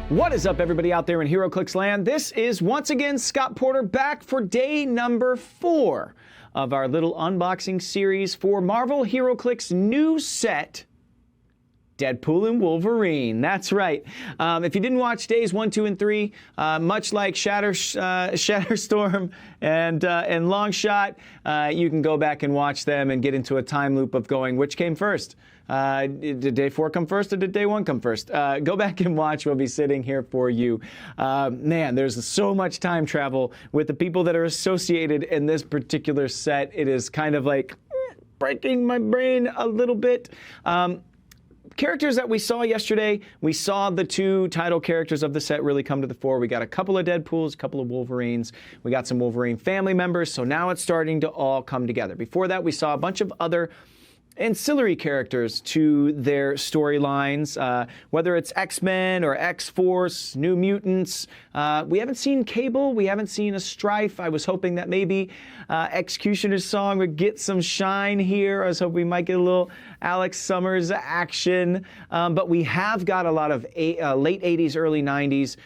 What is up, everybody out there in HeroClix land? This is once again Scott Porter back for day number 4 of our little unboxing series for Marvel HeroClix new set, Deadpool and Wolverine. That's right. If you didn't watch days 1, 2, and 3, much like Shatterstorm and Longshot, you can go back and watch them and get into a time loop of going, which came first? Did day 4 come first or did day 1 come first? Go back and watch. We'll be sitting here for you. Man, there's so much time travel with the people that are associated in this particular set. It is kind of like breaking my brain a little bit. Characters that we saw yesterday, we saw the 2 title characters of the set really come to the fore. We got a couple of Deadpools, a couple of Wolverines. We got some Wolverine family members, so now it's starting to all come together. Before that, we saw a bunch of other ancillary characters to their storylines, whether it's X-Men or X-Force, New Mutants. We haven't seen Cable. We haven't seen a Strife. I was hoping that maybe Executioner's Song would get some shine here. I was hoping we might get a little Alex Summers action. But we have got a lot of late 80s, early 90s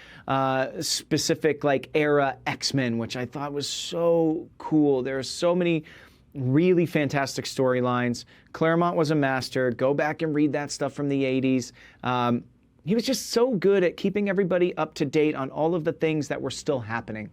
specific like era X-Men, which I thought was so cool. There are so many really fantastic storylines. Claremont was a master. Go back and read that stuff from the 80s. He was just so good at keeping everybody up to date on all of the things that were still happening.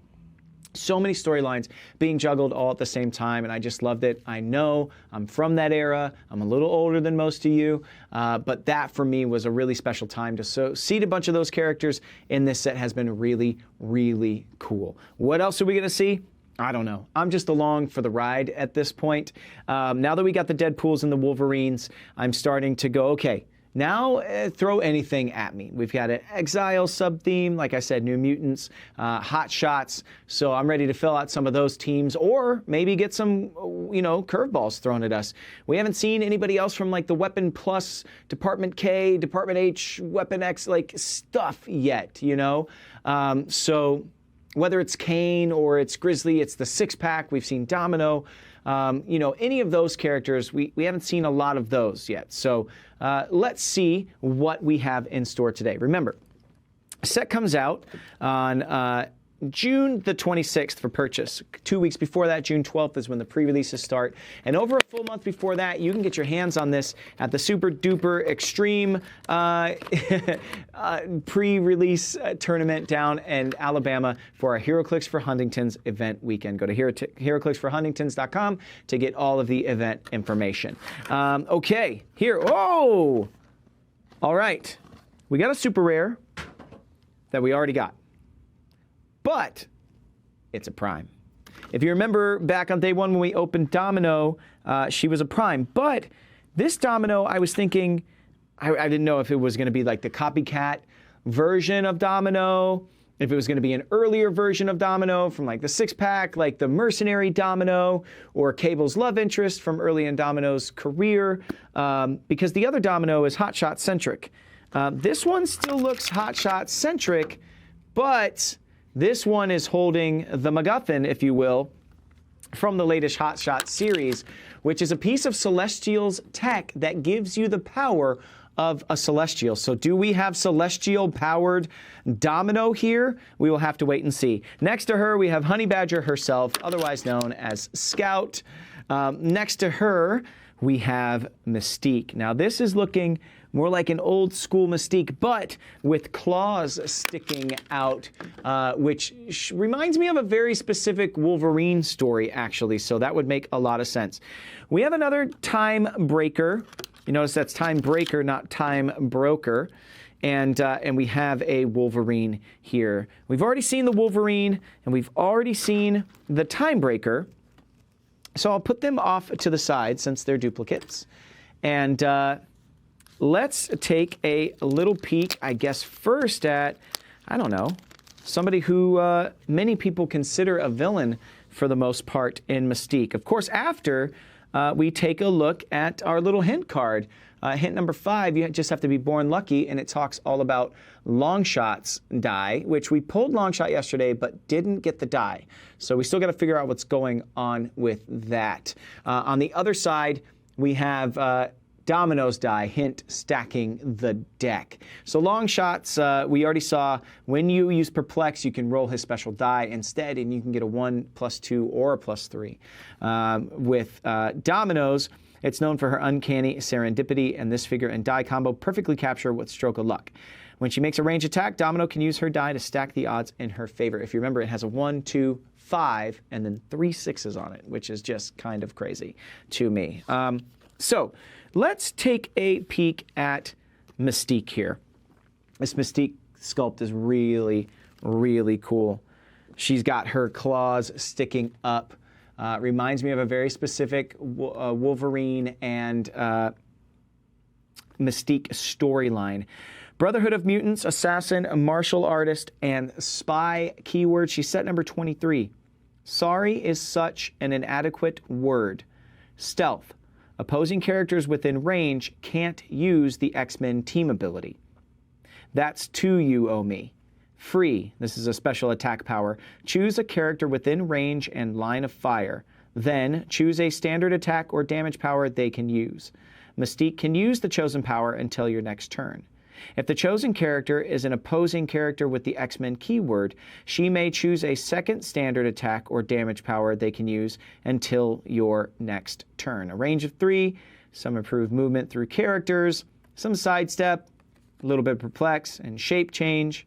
So many storylines being juggled all at the same time, and I just loved it. I know I'm from that era. I'm a little older than most of you, but that for me was a really special time to see a bunch of those characters in this set has been really, really cool. What else are we going to see? I don't know. I'm just along for the ride at this point. Now that we got the Deadpools and the Wolverines, I'm starting to go, okay, now throw anything at me. We've got an Exile sub-theme, like I said, New Mutants, Hot Shots. So I'm ready to fill out some of those teams or maybe get some, curveballs thrown at us. We haven't seen anybody else from like the Weapon Plus, Department K, Department H, Weapon X, like stuff yet, So whether it's Kane or it's Grizzly, it's the 6-pack. We've seen Domino. Any of those characters, we haven't seen a lot of those yet. So let's see what we have in store today. Remember, set comes out on June the 26th for purchase. 2 weeks before that, June 12th, is when the pre-releases start. And over a full month before that, you can get your hands on this at the Super Duper Extreme pre-release tournament down in Alabama for our HeroClix for Huntington's event weekend. Go to HeroClixForHuntingtons.com to get all of the event information. Okay, here. Oh! All right. We got a super rare that we already got. But it's a prime. If you remember back on day 1 when we opened Domino, she was a prime. But this Domino, I was thinking, I didn't know if it was going to be like the copycat version of Domino, if it was going to be an earlier version of Domino from like the 6-pack, like the mercenary Domino, or Cable's love interest from early in Domino's career, because the other Domino is Hotshot centric. This one still looks Hotshot centric, but this one is holding the MacGuffin, if you will, from the latest Hotshot series, which is a piece of Celestial's tech that gives you the power of a Celestial. So do we have Celestial-powered Domino here? We will have to wait and see. Next to her, we have Honey Badger herself, otherwise known as Scout. Next to her, we have Mystique. Now, this is looking more like an old school Mystique, but with claws sticking out, which reminds me of a very specific Wolverine story, actually, so that would make a lot of sense. We have another Time Breaker. You notice that's Time Breaker, not Time Broker. And we have a Wolverine here. We've already seen the Wolverine, and we've already seen the Time Breaker. So I'll put them off to the side since they're duplicates. And let's take a little peek, I guess, first at, I don't know, somebody who many people consider a villain for the most part in Mystique. Of course, after we take a look at our little hint card. Hint number 5, you just have to be born lucky, and it talks all about Longshot's die, which we pulled Longshot yesterday, but didn't get the die. So we still got to figure out what's going on with that. On the other side, we have Dominoes die, hint, stacking the deck. So long shots, we already saw when you use Perplex, you can roll his special die instead, and you can get a 1+2 or a +3. With Dominoes, it's known for her uncanny serendipity, and this figure and die combo perfectly capture with stroke of luck. When she makes a range attack, Domino can use her die to stack the odds in her favor. If you remember, it has a 1, 2, 5, and then 3 6s on it, which is just kind of crazy to me. So let's take a peek at Mystique here. This Mystique sculpt is really, really cool. She's got her claws sticking up. Reminds me of a very specific Wolverine and Mystique storyline. Brotherhood of Mutants, Assassin, Martial Artist, and Spy keyword. She's set number 23. Sorry is such an inadequate word. Stealth. Opposing characters within range can't use the X-Men team ability. That's 2 you owe me. Free. This is a special attack power. Choose a character within range and line of fire. Then choose a standard attack or damage power they can use. Mystique can use the chosen power until your next turn. If the chosen character is an opposing character with the X-Men keyword, she may choose a second standard attack or damage power they can use until your next turn. A range of 3, some improved movement through characters, some sidestep, a little bit of perplex, and shape change.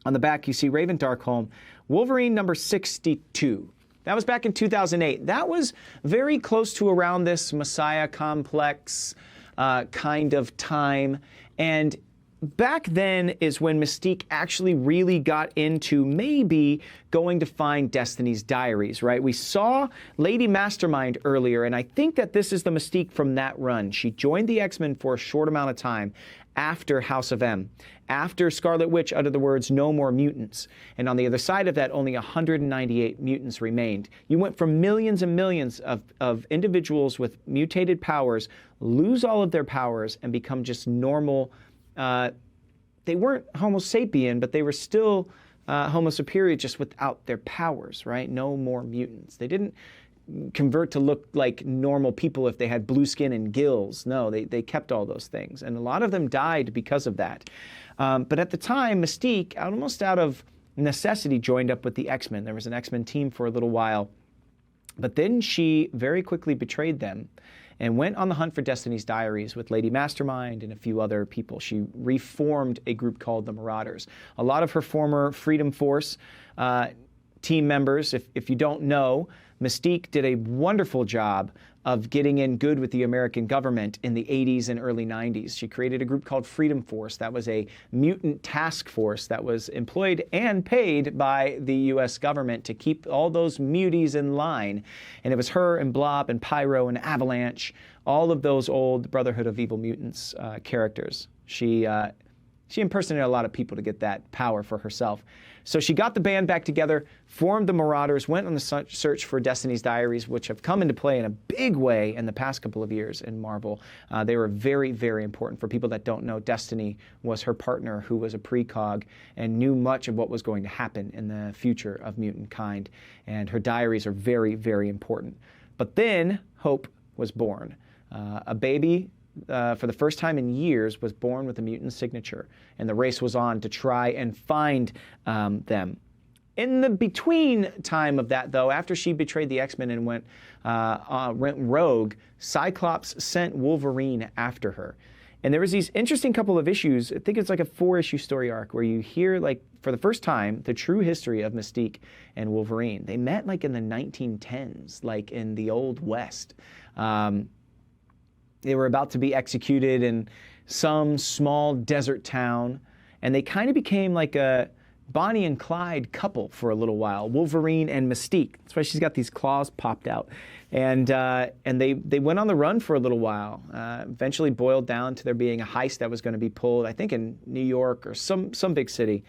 On the back, you see Raven Darkholm, Wolverine number 62. That was back in 2008. That was very close to around this Messiah complex kind of time. And back then is when Mystique actually really got into maybe going to find Destiny's Diaries, right? We saw Lady Mastermind earlier, and I think that this is the Mystique from that run. She joined the X-Men for a short amount of time after House of M, after Scarlet Witch uttered the words, "No more mutants." And on the other side of that, only 198 mutants remained. You went from millions and millions of individuals with mutated powers, lose all of their powers, and become just normal. They weren't Homo sapien, but they were still Homo superior, just without their powers, right? No more mutants. They didn't convert to look like normal people if they had blue skin and gills. No, they kept all those things. And a lot of them died because of that. But at the time, Mystique, almost out of necessity, joined up with the X-Men. There was an X-Men team for a little while. But then she very quickly betrayed them and went on the hunt for Destiny's Diaries with Lady Mastermind and a few other people. She reformed a group called the Marauders. A lot of her former Freedom Force team members, if you don't know, Mystique did a wonderful job of getting in good with the American government in the 80s and early 90s. She created a group called Freedom Force. That was a mutant task force that was employed and paid by the U.S. government to keep all those muties in line. And it was her and Blob and Pyro and Avalanche, all of those old Brotherhood of Evil Mutants characters. She impersonated a lot of people to get that power for herself. So she got the band back together, formed the Marauders, went on the search for Destiny's Diaries, which have come into play in a big way in the past couple of years in Marvel. They were very, very important. For people that don't know, Destiny was her partner who was a precog and knew much of what was going to happen in the future of mutant kind. And her diaries are very, very important. But then Hope was born. A baby for the first time in years, was born with a mutant signature, and the race was on to try and find them. In the between time of that, though, after she betrayed the X-Men and went rogue, Cyclops sent Wolverine after her. And there was these interesting couple of issues. I think it's like a 4-issue story arc where you hear, like, for the first time, the true history of Mystique and Wolverine. They met, like, in the 1910s, like in the Old West. They were about to be executed in some small desert town, and they kind of became like a Bonnie and Clyde couple for a little while, Wolverine and Mystique. That's why she's got these claws popped out. And they went on the run for a little while. Eventually boiled down to there being a heist that was going to be pulled, I think in New York or some big city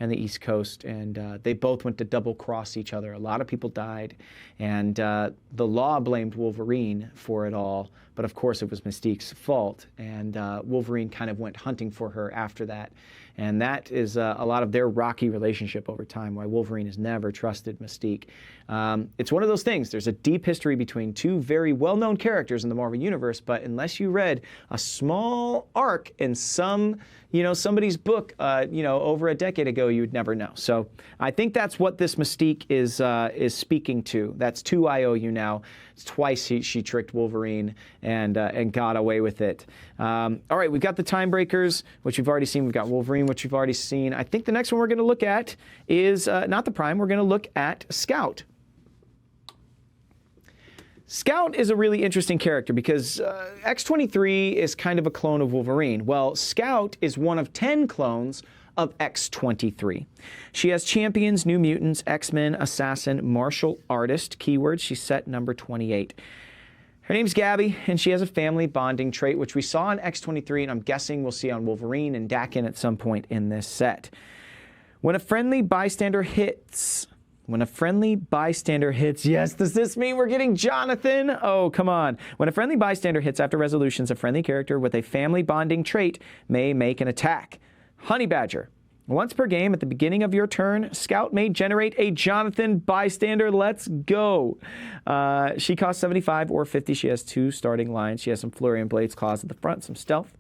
and the East Coast, and they both went to double-cross each other. A lot of people died, and the law blamed Wolverine for it all, but of course it was Mystique's fault, and Wolverine kind of went hunting for her after that. And that is a lot of their rocky relationship over time, why Wolverine has never trusted Mystique. It's one of those things. There's a deep history between two very well-known characters in the Marvel Universe, but unless you read a small arc in somebody's book, over a decade ago, you would never know. So I think that's what this Mystique is speaking to. That's two IOU now. It's twice she tricked Wolverine and got away with it. All right, we've got the Time Breakers, which we've already seen. We've got Wolverine, which we've already seen. I think the next one we're going to look at is not the Prime. We're going to look at Scout. Scout is a really interesting character because X-23 is kind of a clone of Wolverine. Well, Scout is one of 10 clones of X-23. She has champions, New Mutants, X-Men, Assassin, Martial Artist, keywords. She's set number 28. Her name's Gabby, and she has a family bonding trait, which we saw in X-23, and I'm guessing we'll see on Wolverine and Dakin at some point in this set. When a friendly bystander hits... yes, does this mean we're getting Jonathan? Oh, come on. When a friendly bystander hits after resolutions, a friendly character with a family bonding trait may make an attack. Honey Badger. Once per game at the beginning of your turn, Scout may generate a Jonathan bystander. Let's go. She costs 75 or 50. She has 2 starting lines. She has some Flurry and Blades Claws at the front, some stealth.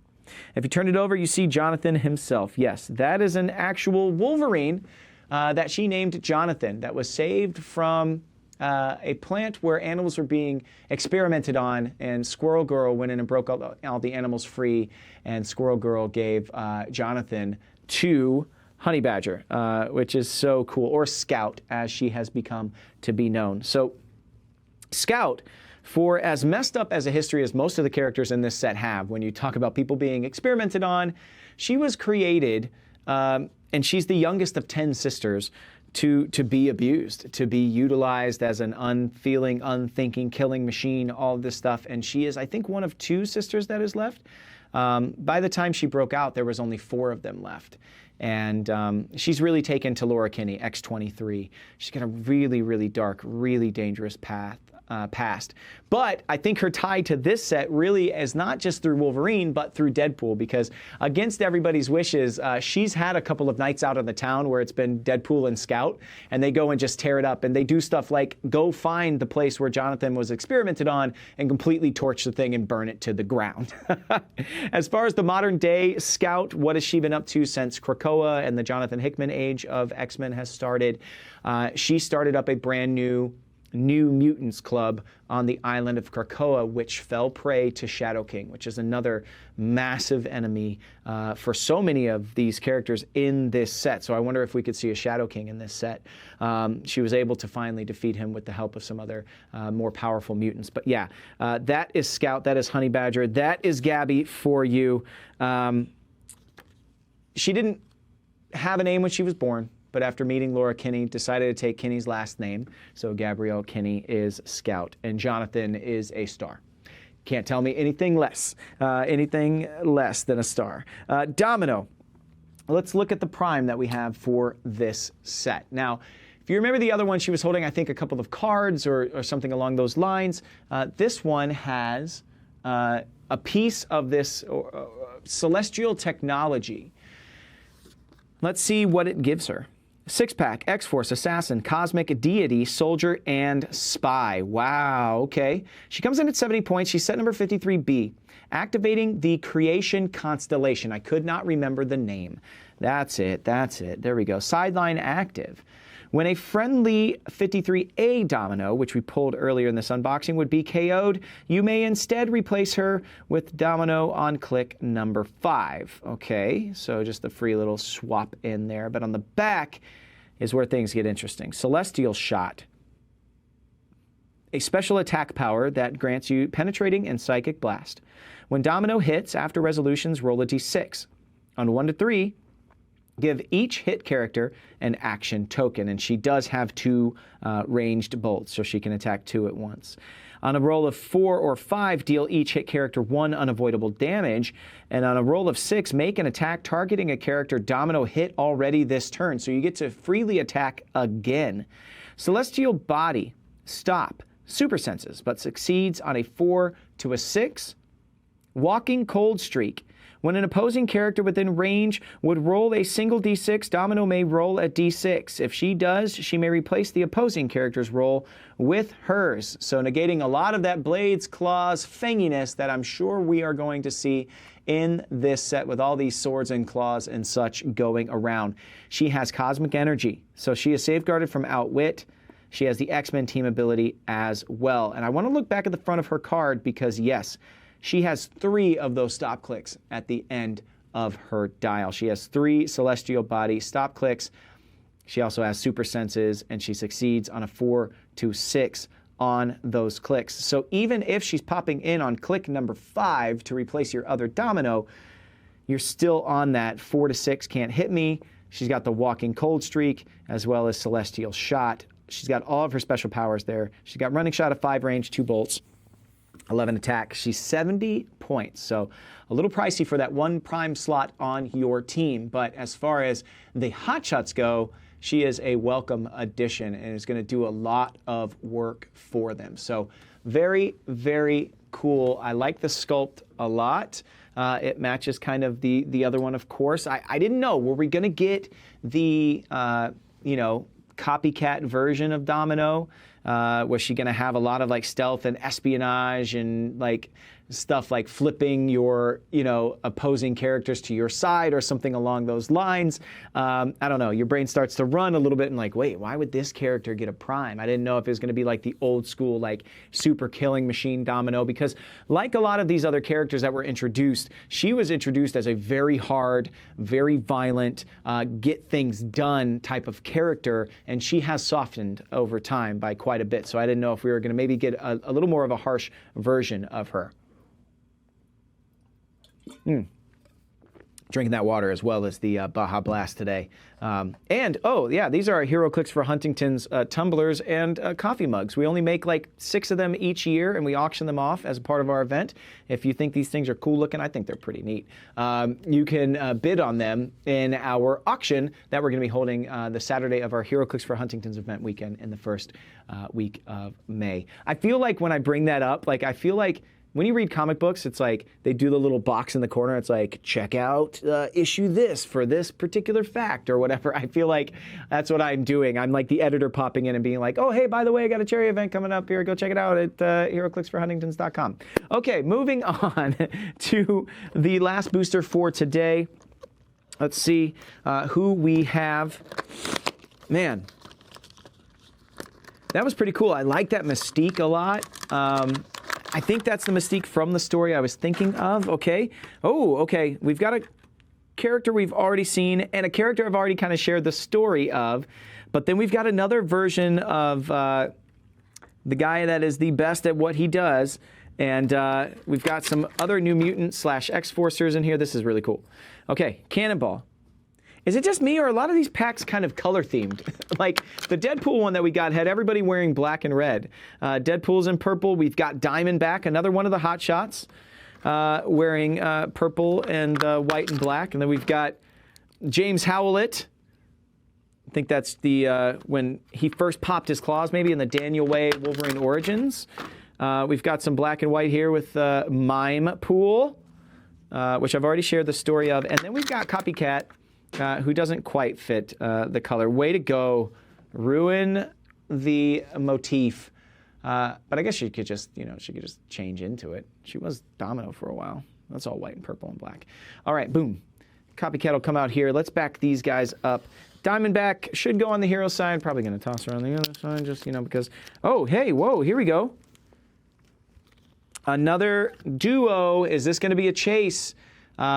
If you turn it over, you see Jonathan himself. Yes, that is an actual Wolverine that she named Jonathan, that was saved from a plant where animals were being experimented on, and Squirrel Girl went in and broke all the animals free, and Squirrel Girl gave Jonathan to Honey Badger, which is so cool, or Scout, as she has become to be known. So Scout, for as messed up as a history as most of the characters in this set have, when you talk about people being experimented on, she was created... and she's the youngest of 10 sisters to be abused, to be utilized as an unfeeling, unthinking, killing machine, all of this stuff. And she is, I think, one of 2 sisters that is left. By the time she broke out, there was only 4 of them left. And she's really taken to Laura Kinney, X-23. She's got a really, really dark, really dangerous past. But I think her tie to this set really is not just through Wolverine, but through Deadpool, because against everybody's wishes, she's had a couple of nights out on the town where it's been Deadpool and Scout, and they go and just tear it up, and they do stuff like go find the place where Jonathan was experimented on and completely torch the thing and burn it to the ground. As far as the modern day Scout, what has she been up to since Krakoa and the Jonathan Hickman age of X-Men has started? She started up a brand New Mutants Club on the island of Krakoa, which fell prey to Shadow King, which is another massive enemy for so many of these characters in this set. So I wonder if we could see a Shadow King in this set. She was able to finally defeat him with the help of some other more powerful mutants. But yeah, that is Scout, that is Honey Badger, that is Gabby for you. She didn't have a name when she was born, but after meeting Laura Kinney, decided to take Kinney's last name. So Gabrielle Kinney is Scout, and Jonathan is a star. Can't tell me anything less than a star. Domino. Let's look at the Prime that we have for this set. Now, if you remember the other one, she was holding, I think, a couple of cards or something along those lines. This one has a piece of this celestial technology. Let's see what it gives her. 6-pack, X-Force, Assassin, Cosmic, Deity, Soldier, and Spy. Wow, okay. She comes in at 70 points. She's set number 53B. Activating the Creation Constellation. I could not remember the name. That's it. There we go. Sideline active. When a friendly 53A Domino, which we pulled earlier in this unboxing, would be KO'd, you may instead replace her with Domino on click number 5. Okay, so just a free little swap in there. But on the back is where things get interesting. Celestial Shot. A special attack power that grants you Penetrating and Psychic Blast. When Domino hits, after resolutions, roll a d6. On 1 to 3, give each hit character an action token, and she does have 2 ranged bolts, so she can attack 2 at once. On a roll of 4 or 5, deal each hit character 1 unavoidable damage, and on a roll of 6, make an attack targeting a character Domino hit already this turn, so you get to freely attack again. Celestial Body. Stop. super senses, but succeeds on a 4 to a 6. Walking cold streak. When an opposing character within range would roll a single d6, Domino may roll a d6. If she does, she may replace the opposing character's roll with hers. So negating a lot of that blades, claws, fanginess that I'm sure we are going to see in this set with all these swords and claws and such going around. She has cosmic energy, so she is safeguarded from outwit. She has the X-Men team ability as well. And I want to look back at the front of her card because, yes, she has 3 of those stop clicks at the end of her dial. She has 3 celestial body stop clicks. She also has super senses, and she succeeds on a 4 to 6 on those clicks. So even if she's popping in on click number 5 to replace your other domino, you're still on that 4 to 6 can't hit me. She's got the walking cold streak as well as celestial shot. She's got all of her special powers there. She's got running shot of 5 range, 2 bolts. 11 attack. She's 70 points, so a little pricey for that 1 prime slot on your team. But as far as the hotshots go, she is a welcome addition and is going to do a lot of work for them. So very, very cool. I like the sculpt a lot. It matches kind of the other one, of course. I didn't know. Were we going to get the, copycat version of Domino? Was she going to have a lot of like stealth and espionage and like stuff like flipping your, opposing characters to your side or something along those lines? I don't know. Your brain starts to run a little bit and like, wait, why would this character get a prime? I didn't know if it was going to be like the old school, like super killing machine Domino, because like a lot of these other characters that were introduced, she was introduced as a very hard, very violent, get things done type of character, and she has softened over time by quite a bit. So I didn't know if we were going to maybe get a little more of a harsh version of her. Drinking that water as well as the Baja Blast today. These are our HeroClix for Huntington's tumblers and coffee mugs. We only make like 6 of them each year, and we auction them off as a part of our event. If you think these things are cool looking, I think they're pretty neat. You can bid on them in our auction that we're going to be holding the Saturday of our HeroClix for Huntington's event weekend in the first week of May. I feel like when I bring that up, when you read comic books, it's like they do the little box in the corner. It's like, check out issue this for this particular fact or whatever. I feel like that's what I'm doing. I'm like the editor popping in and being like, oh, hey, by the way, I got a cherry event coming up here. Go check it out at HeroClixForHuntingtons.com. Okay, moving on to the last booster for today. Let's see who we have. Man, that was pretty cool. I like that Mystique a lot. I think that's the Mystique from the story I was thinking of. Okay. Oh, okay. We've got a character we've already seen and a character I've already kind of shared the story of. But then we've got another version of the guy that is the best at what he does. And we've got some other New Mutant / X-Forcers in here. This is really cool. Okay, Cannonball. Is it just me, or are a lot of these packs kind of color themed? Like the Deadpool one that we got had everybody wearing black and red. Deadpool's in purple. We've got Diamondback, another one of the hot shots, wearing purple and white and black. And then we've got James Howlett. I think that's the when he first popped his claws, maybe in the Daniel Way Wolverine Origins. We've got some black and white here with Mime Pool, which I've already shared the story of. And then we've got Copycat, who doesn't quite fit the color. Way to go. Ruin the motif. But I guess she could just, change into it. She was Domino for a while. That's all white and purple and black. All right, boom. Copycat will come out here. Let's back these guys up. Diamondback should go on the hero side. Probably going to toss her on the other side just, because... Oh, hey, whoa, here we go. Another duo. Is this going to be a chase?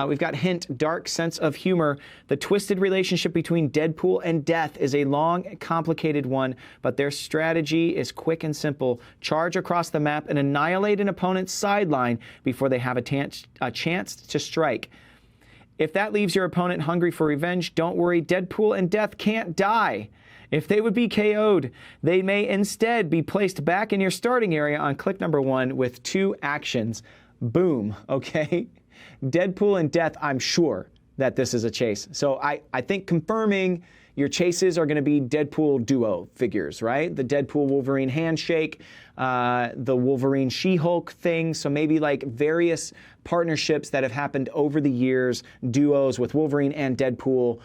We've got hint, dark sense of humor. The twisted relationship between Deadpool and Death is a long, complicated one, but their strategy is quick and simple. Charge across the map and annihilate an opponent's sideline before they have a chance to strike. If that leaves your opponent hungry for revenge, don't worry, Deadpool and Death can't die. If they would be KO'd, they may instead be placed back in your starting area on click number 1 with 2 actions. Boom, okay? Deadpool and Death, I'm sure that this is a chase. So I think confirming your chases are going to be Deadpool duo figures, right? The Deadpool Wolverine handshake. the Wolverine She-Hulk thing. So maybe like various partnerships that have happened over the years, duos with Wolverine and Deadpool.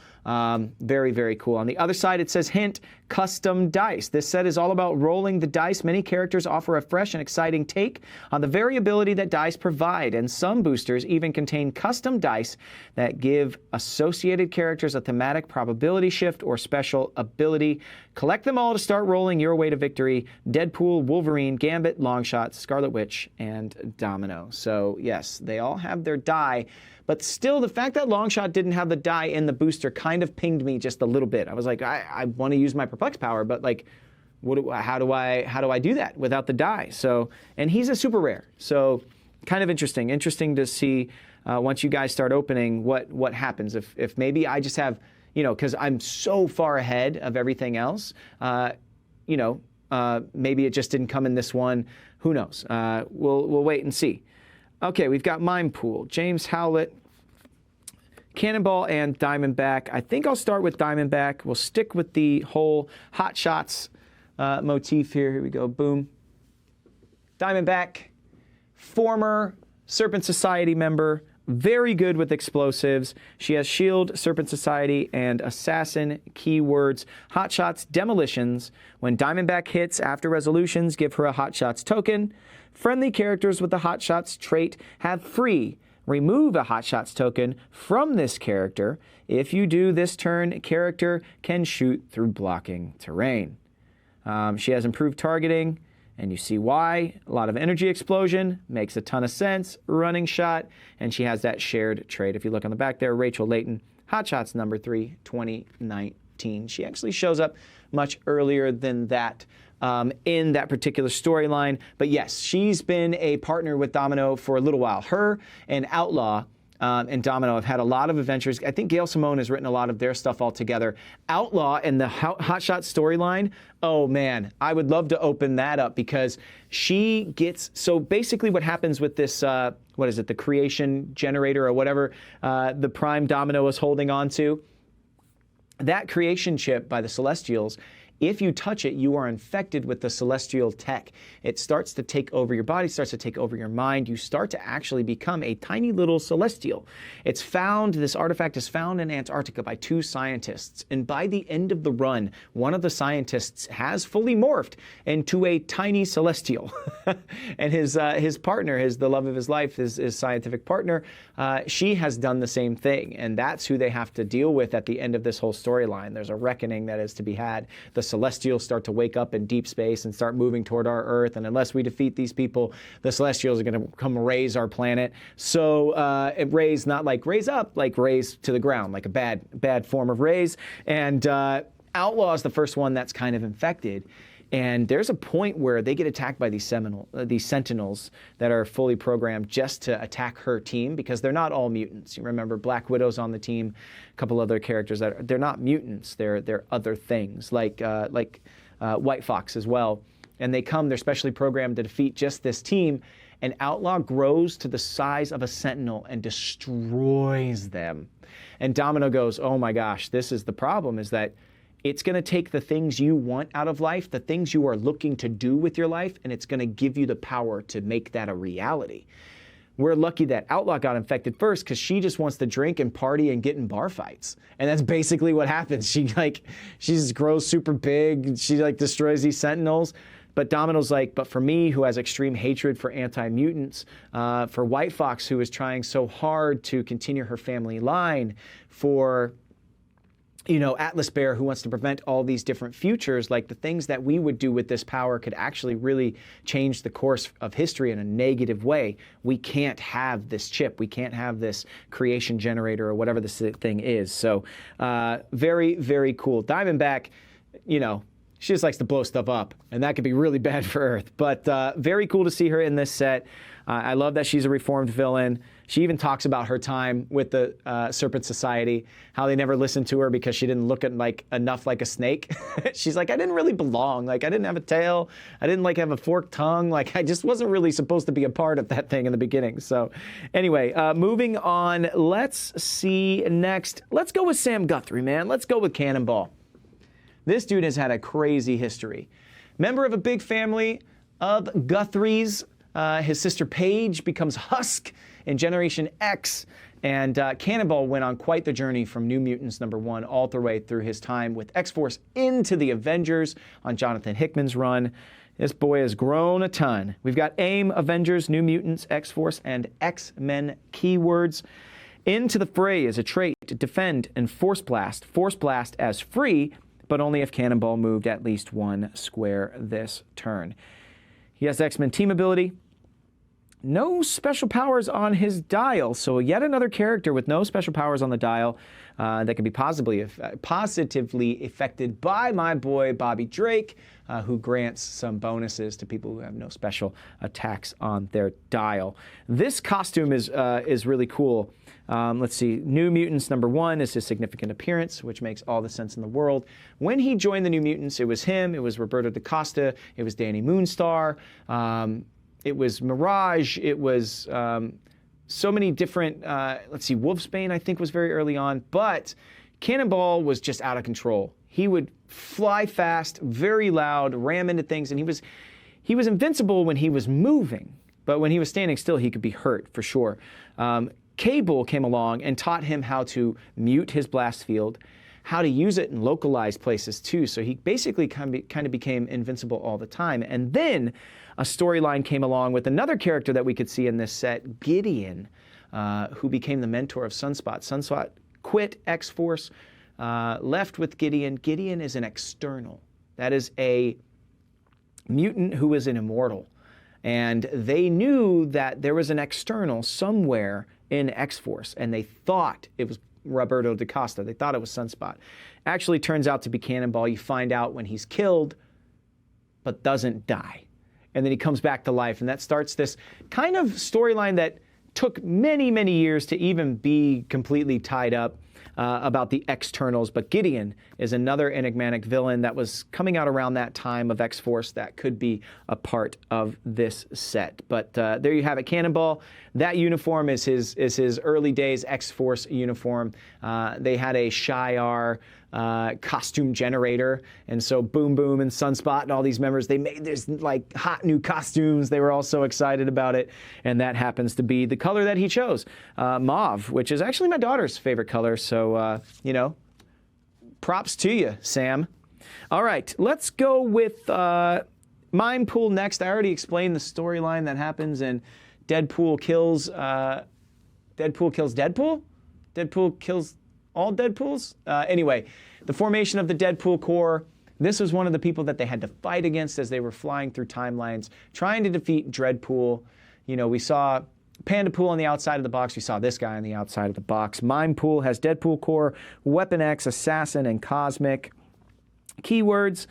Very, very cool. On the other side, it says, hint, custom dice. This set is all about rolling the dice. Many characters offer a fresh and exciting take on the variability that dice provide, and some boosters even contain custom dice that give associated characters a thematic probability shift or special ability. Collect them all to start rolling your way to victory. Deadpool, Wolverine, Gambit, Longshot, Scarlet Witch, and Domino. So yes, they all have their die. But still, the fact that Longshot didn't have the die in the booster kind of pinged me just a little bit. I was like, I want to use my Perplex power, but like, how do I do that without the die? So, and he's a super rare, so kind of interesting. Interesting to see once you guys start opening what happens if maybe I just have, you know, because I'm so far ahead of everything else. You know, maybe it just didn't come in this one. Who knows? We'll wait and see. Okay, we've got Mime Pool, James Howlett, Cannonball, and Diamondback. I think I'll start with Diamondback. We'll stick with the whole Hot Shots motif here. Here we go, boom. Diamondback, former Serpent Society member, very good with explosives. She has Shield, Serpent Society, and Assassin keywords. Hot Shots, Demolitions. When Diamondback hits after resolutions, give her a Hot Shots token. Friendly characters with the Hot Shots trait have free. Remove a Hot Shots token from this character. If you do this turn, character can shoot through blocking terrain. She has improved targeting, and you see why. A lot of energy explosion, makes a ton of sense. Running shot, and she has that shared trait. If you look on the back there, Rachel Layton, Hot Shots number 3, 2019. She actually shows up much earlier than that. In that particular storyline. But yes, she's been a partner with Domino for a little while. Her and Outlaw and Domino have had a lot of adventures. I think Gail Simone has written a lot of their stuff all together. Outlaw and the Hot Shot storyline, oh man, I would love to open that up because she gets, so basically what happens with this, what is it, the creation generator or whatever the Prime Domino is holding on to, that creation chip by the Celestials, if you touch it, you are infected with the celestial tech. It starts to take over your body, starts to take over your mind. You start to actually become a tiny little celestial. It's found, this artifact is found in Antarctica by 2 scientists. And by the end of the run, one of the scientists has fully morphed into a tiny celestial. And his partner, the love of his life, his scientific partner, she has done the same thing. And that's who they have to deal with at the end of this whole storyline. There's a reckoning that is to be had. The Celestials start to wake up in deep space and start moving toward our Earth. And unless we defeat these people, the Celestials are going to come raise our planet. So raise, not like raise up, like raise to the ground, like a bad form of raise. And Outlaw is the first one that's kind of infected. And there's a point where they get attacked by these Sentinels that are fully programmed just to attack her team because they're not all mutants. You remember Black Widow's on the team, a couple other characters that they're not mutants. They're other things like White Fox as well. And they're specially programmed to defeat just this team. And Outlaw grows to the size of a Sentinel and destroys them. And Domino goes, oh my gosh, this is the problem, is that it's going to take the things you want out of life, the things you are looking to do with your life, and it's going to give you the power to make that a reality. We're lucky that Outlaw got infected first because she just wants to drink and party and get in bar fights. And that's basically what happens. She just grows super big. She destroys these Sentinels. But Domino's like, but for me, who has extreme hatred for anti-mutants, for White Fox, who is trying so hard to continue her family line, for Atlas Bear, who wants to prevent all these different futures, like the things that we would do with this power could actually really change the course of history in a negative way. We can't have this chip. We can't have this creation generator or whatever this thing is. So very, very cool. Diamondback, she just likes to blow stuff up, and that could be really bad for Earth. But very cool to see her in this set. I love that she's a reformed villain. She even talks about her time with the Serpent Society, how they never listened to her because she didn't look enough like a snake. She's like, I didn't really belong. I didn't have a tail. I didn't have a forked tongue. I just wasn't really supposed to be a part of that thing in the beginning. So anyway, moving on. Let's see next. Let's go with Sam Guthrie, man. Let's go with Cannonball. This dude has had a crazy history. Member of a big family, of Guthrie's. His sister Paige becomes Husk in Generation X. And Cannonball went on quite the journey from New Mutants #1 all the way through his time with X-Force into the Avengers on Jonathan Hickman's run. This boy has grown a ton. We've got AIM, Avengers, New Mutants, X-Force, and X-Men keywords. Into the fray is a trait, defend, and Force Blast. Force Blast as free, but only if Cannonball moved at least 1 square this turn. He has X-Men team ability. No special powers on his dial, so yet another character with no special powers on the dial that can be positively affected by my boy Bobby Drake, who grants some bonuses to people who have no special attacks on their dial. This costume is really cool. Let's see, New Mutants #1 is his significant appearance, which makes all the sense in the world. When he joined the New Mutants, it was him, it was Roberto da Costa, it was Danny Moonstar, it was Mirage, it was so many different, let's see, Wolfsbane I think was very early on, but Cannonball was just out of control. He would fly fast, very loud, ram into things, and he was invincible when he was moving, but when he was standing still, he could be hurt for sure. Cable came along and taught him how to mute his blast field, how to use it in localized places too, so he basically kind of became invincible all the time. And then a storyline came along with another character that we could see in this set, Gideon, who became the mentor of Sunspot. Sunspot quit X-Force, left with Gideon. Gideon is an external. That is a mutant who is an immortal. And they knew that there was an external somewhere in X-Force, and they thought it was Roberto da Costa. They thought it was Sunspot. Actually turns out to be Cannonball. You find out when he's killed, but doesn't die. And then he comes back to life, and that starts this kind of storyline that took many, many years to even be completely tied up about the externals. But Gideon is another enigmatic villain that was coming out around that time of X-Force that could be a part of this set. But there you have it, Cannonball. That uniform is his early days X-Force uniform. They had a Shi'ar costume generator, and so Boom Boom and Sunspot and all these members, they made this like hot new costumes. They were all so excited about it, and that happens to be the color that he chose, mauve, which is actually my daughter's favorite color. So you know, props to you, Sam. All right, let's go with Mime Pool next. I already explained the storyline that happens, and Deadpool kills Deadpool. Deadpool kills all Deadpools? Anyway, the formation of the Deadpool Corps. This was one of the people that they had to fight against as they were flying through timelines, trying to defeat Dreadpool. You know, we saw Pandapool on the outside of the box. We saw this guy on the outside of the box. Mimepool has Deadpool Corps, Weapon X, Assassin, and Cosmic. Keywords,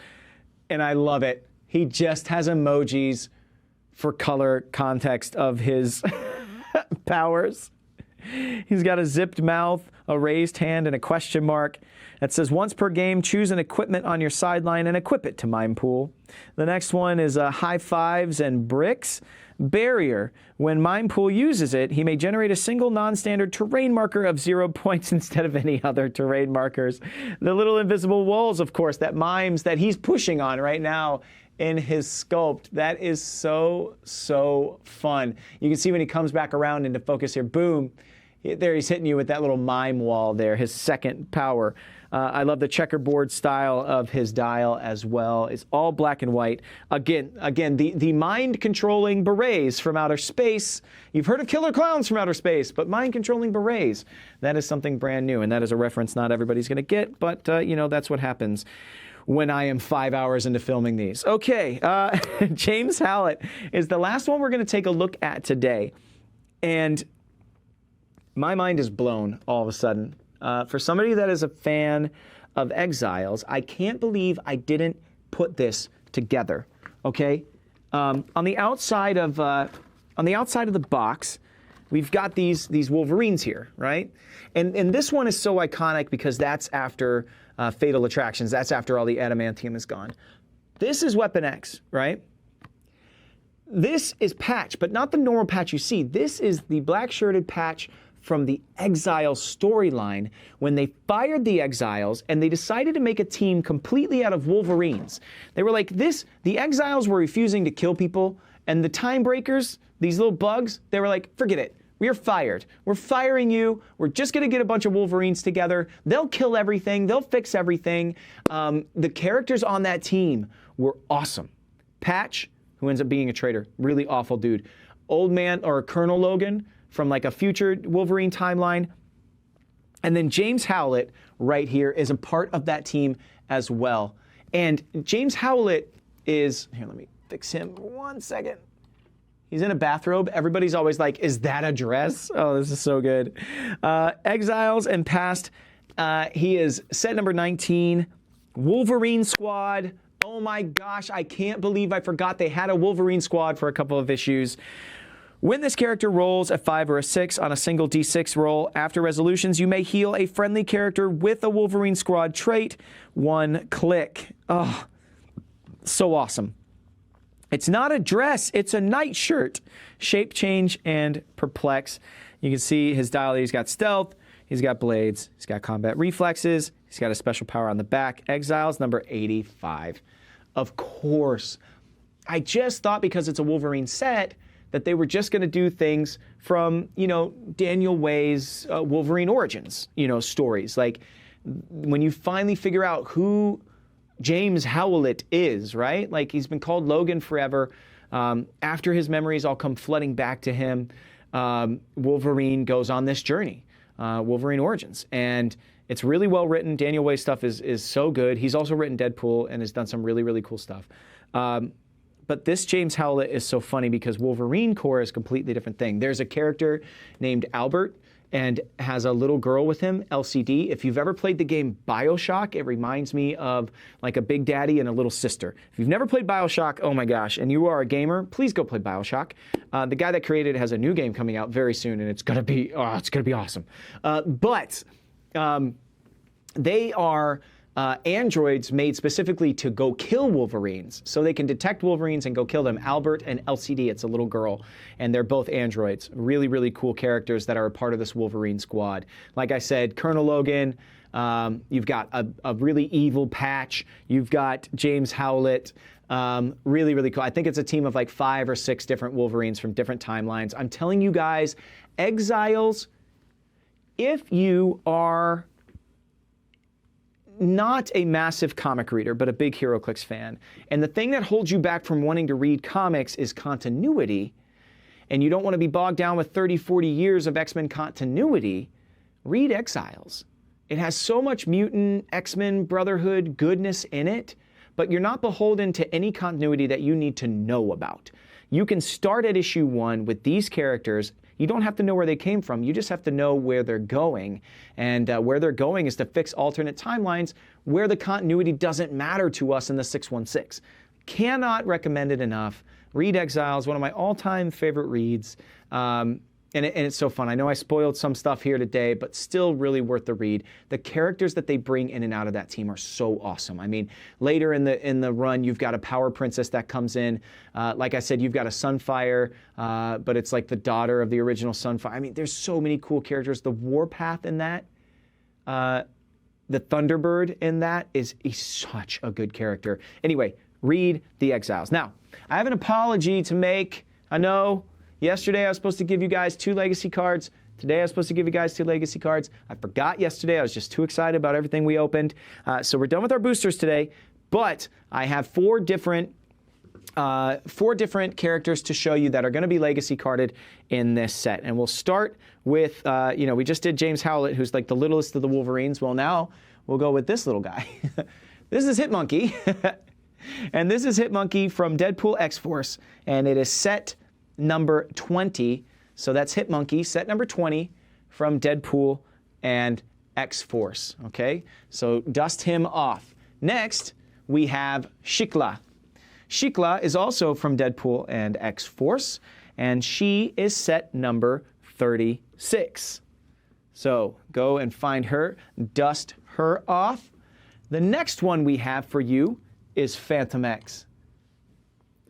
and I love it. He just has emojis for color context of his powers. He's got a zipped mouth, a raised hand, and a question mark. It says, once per game, choose an equipment on your sideline and equip it to Mimepool. The next one is high fives and bricks. Barrier. When Mimepool uses it, he may generate a single non-standard terrain marker of 0 points instead of any other terrain markers. The little invisible walls, of course, that Mimes that he's pushing on right now in his sculpt. That is so, so fun. You can see when he comes back around into focus here, boom. There he's hitting you with that little mime wall there, his second power. I love the checkerboard style of his dial as well. It's all black and white. Again, the mind-controlling berets from outer space. You've heard of killer clowns from outer space, but mind-controlling berets, that is something brand new, and that is a reference not everybody's going to get, but, you know, that's what happens when I am 5 hours into filming these. Okay, James Hallett is the last one we're going to take a look at today. And my mind is blown all of a sudden. For somebody that is a fan of Exiles, I can't believe I didn't put this together. Okay, on the outside of the box, we've got these Wolverines here, right? And this one is so iconic because that's after Fatal Attractions. That's after all the adamantium is gone. This is Weapon X, right? This is Patch, but not the normal Patch you see. This is the black-shirted Patch from the Exiles storyline when they fired the Exiles and they decided to make a team completely out of Wolverines. They were like, the Exiles were refusing to kill people, and the Time Breakers, these little bugs, they were like, forget it. We are fired. We're firing you. We're just going to get a bunch of Wolverines together. They'll kill everything. They'll fix everything. The characters on that team were awesome. Patch, who ends up being a traitor, really awful dude. Old Man, or Colonel Logan, from like a future Wolverine timeline. And then James Howlett right here is a part of that team as well. And James Howlett is, here, let me fix him 1 second. He's in a bathrobe. Everybody's always like, is that a dress? Oh, this is so good. Exiles and Past. He is set number 19. Wolverine Squad. Oh my gosh, I can't believe I forgot they had a Wolverine Squad for a couple of issues. When this character rolls a 5 or a 6 on a single D6 roll, after resolutions, you may heal a friendly character with a Wolverine Squad trait. 1 click. Oh, so awesome. It's not a dress, it's a nightshirt. Shape change and perplex. You can see his dial. He's got stealth, he's got blades, he's got combat reflexes, he's got a special power on the back. Exiles number 85. Of course. I just thought because it's a Wolverine set that they were just going to do things from, Daniel Way's Wolverine Origins, stories. Like when you finally figure out who James Howlett is, right? Like he's been called Logan forever. After his memories all come flooding back to him, Wolverine goes on this journey, Wolverine Origins. And it's really well written. Daniel Way stuff is so good. He's also written Deadpool and has done some really, really cool stuff. But this James Howlett is so funny because Wolverine Core is a completely different thing. There's a character named Albert and has a little girl with him, LCD. If you've ever played the game BioShock, it reminds me of like a big daddy and a little sister. If you've never played BioShock, oh my gosh, and you are a gamer, please go play BioShock. The guy that created it has a new game coming out very soon, and it's gonna be awesome. They are androids made specifically to go kill Wolverines, so they can detect Wolverines and go kill them. Albert and LCD, it's a little girl, and they're both androids. Really, really cool characters that are a part of this Wolverine squad. Like I said, Colonel Logan, you've got a really evil Patch, you've got James Howlett, really, really cool. I think it's a team of like 5 or 6 different Wolverines from different timelines. I'm telling you guys, Exiles, if you are not a massive comic reader, but a big HeroClix fan, and the thing that holds you back from wanting to read comics is continuity, and you don't want to be bogged down with 30, 40 years of X-Men continuity, read Exiles. It has so much mutant, X-Men, Brotherhood goodness in it, but you're not beholden to any continuity that you need to know about. You can start at issue 1 with these characters. You don't have to know where they came from. You just have to know where they're going. And where they're going is to fix alternate timelines where the continuity doesn't matter to us in the 616. Cannot recommend it enough. Read Exiles, one of my all-time favorite reads. And it's so fun. I know I spoiled some stuff here today, but still really worth the read. The characters that they bring in and out of that team are so awesome. I mean, later in the run, you've got a Power Princess that comes in. Like I said, you've got a Sunfire, but it's like the daughter of the original Sunfire. I mean, there's so many cool characters. The Warpath in that, the Thunderbird in that he's such a good character. Anyway, read The Exiles. Now, I have an apology to make. I know. Yesterday, I was supposed to give you guys 2 legacy cards. Today, I was supposed to give you guys 2 legacy cards. I forgot yesterday. I was just too excited about everything we opened. So we're done with our boosters today. But I have 4 different characters to show you that are going to be legacy carded in this set. And we'll start with, we just did James Howlett, who's like the littlest of the Wolverines. Well, now we'll go with this little guy. This is Hitmonkey. And this is Hitmonkey from Deadpool X-Force. And it is set number 20. So that's Hitmonkey, set number 20 from Deadpool and X-Force. Okay, so dust him off. Next, we have Shikla. Shikla is also from Deadpool and X-Force, and she is set number 36. So go and find her, dust her off. The next one we have for you is Phantom X.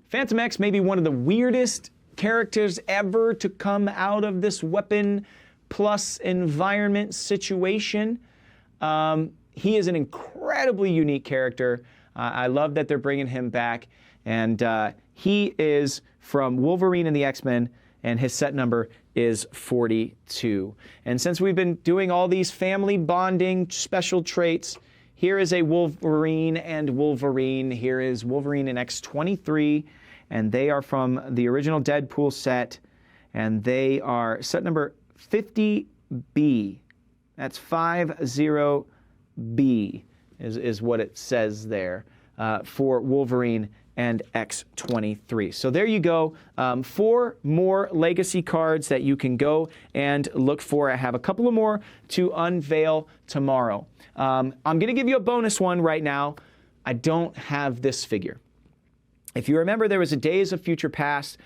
Phantom X may be one of the weirdest characters ever to come out of this weapon plus environment situation. He is an incredibly unique character. I love that they're bringing him back. And he is from Wolverine and the X-Men, and his set number is 42. And since we've been doing all these family bonding special traits, here is a Wolverine and Wolverine. Here is Wolverine and X-23, and they are from the original Deadpool set, and they are set number 50B. That's 50B is what it says there for Wolverine and X-23. So there you go. 4 more legacy cards that you can go and look for. I have a couple of more to unveil tomorrow. I'm going to give you a bonus one right now. I don't have this figure. If you remember, there was a Days of Future Past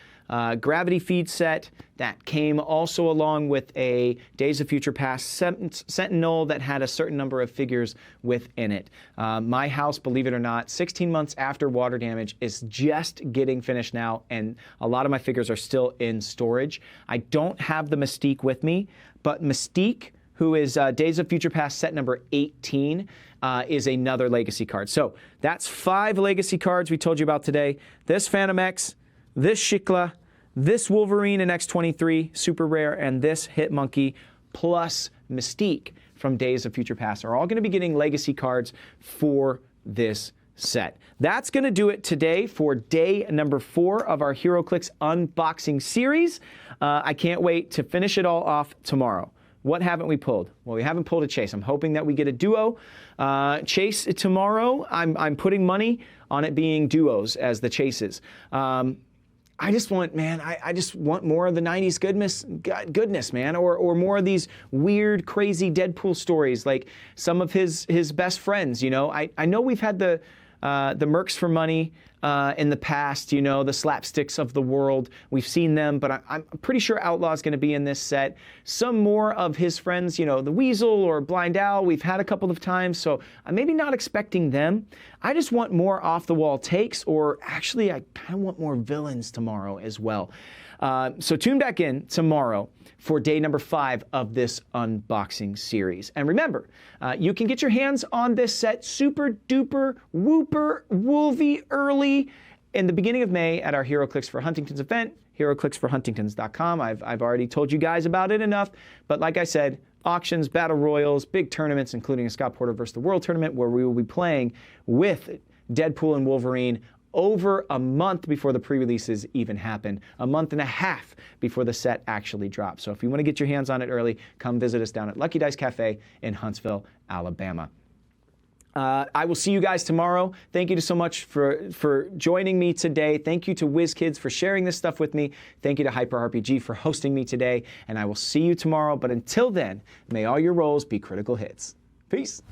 gravity feed set that came also along with a Days of Future Past Sentinel that had a certain number of figures within it. My house, believe it or not, 16 months after water damage, is just getting finished now, and a lot of my figures are still in storage. I don't have the Mystique with me, but Mystique, who is Days of Future Past set number 18, is another legacy card. So that's 5 legacy cards we told you about today. This Phantom X, this Shikla, this Wolverine and X-23, super rare, and this Hitmonkey plus Mystique from Days of Future Past are all going to be getting legacy cards for this set. That's going to do it today for day number 4 of our HeroClix unboxing series. I can't wait to finish it all off tomorrow. What haven't we pulled? Well, we haven't pulled a chase. I'm hoping that we get a duo chase tomorrow. I'm putting money on it being duos as the chases. I just want, man, I just want more of the 90s goodness, man, or more of these weird, crazy Deadpool stories, like some of his best friends, you know. I know we've had the Mercs for money in the past, you know, the slapsticks of the world. We've seen them, but I'm pretty sure Outlaw's going to be in this set. Some more of his friends, you know, the Weasel or Blind Owl, we've had a couple of times, so I'm maybe not expecting them. I just want more off-the-wall takes, or actually, I kind of want more villains tomorrow as well. So tune back in tomorrow for day number 5 of this unboxing series. And remember, you can get your hands on this set super duper whooper woolvy early in the beginning of May at our HeroClix for Huntington's event, HeroClixForHuntingtons.com. I've already told you guys about it enough, but like I said, auctions, battle royals, big tournaments, including a Scott Porter vs. the World tournament where we will be playing with Deadpool and Wolverine over a month before the pre-releases even happen, a month and a half before the set actually drops. So if you want to get your hands on it early, come visit us down at Lucky Dice Cafe in Huntsville, Alabama. I will see you guys tomorrow. Thank you so much for joining me today. Thank you to WizKids for sharing this stuff with me. Thank you to HyperRPG for hosting me today. And I will see you tomorrow. But until then, may all your rolls be critical hits. Peace.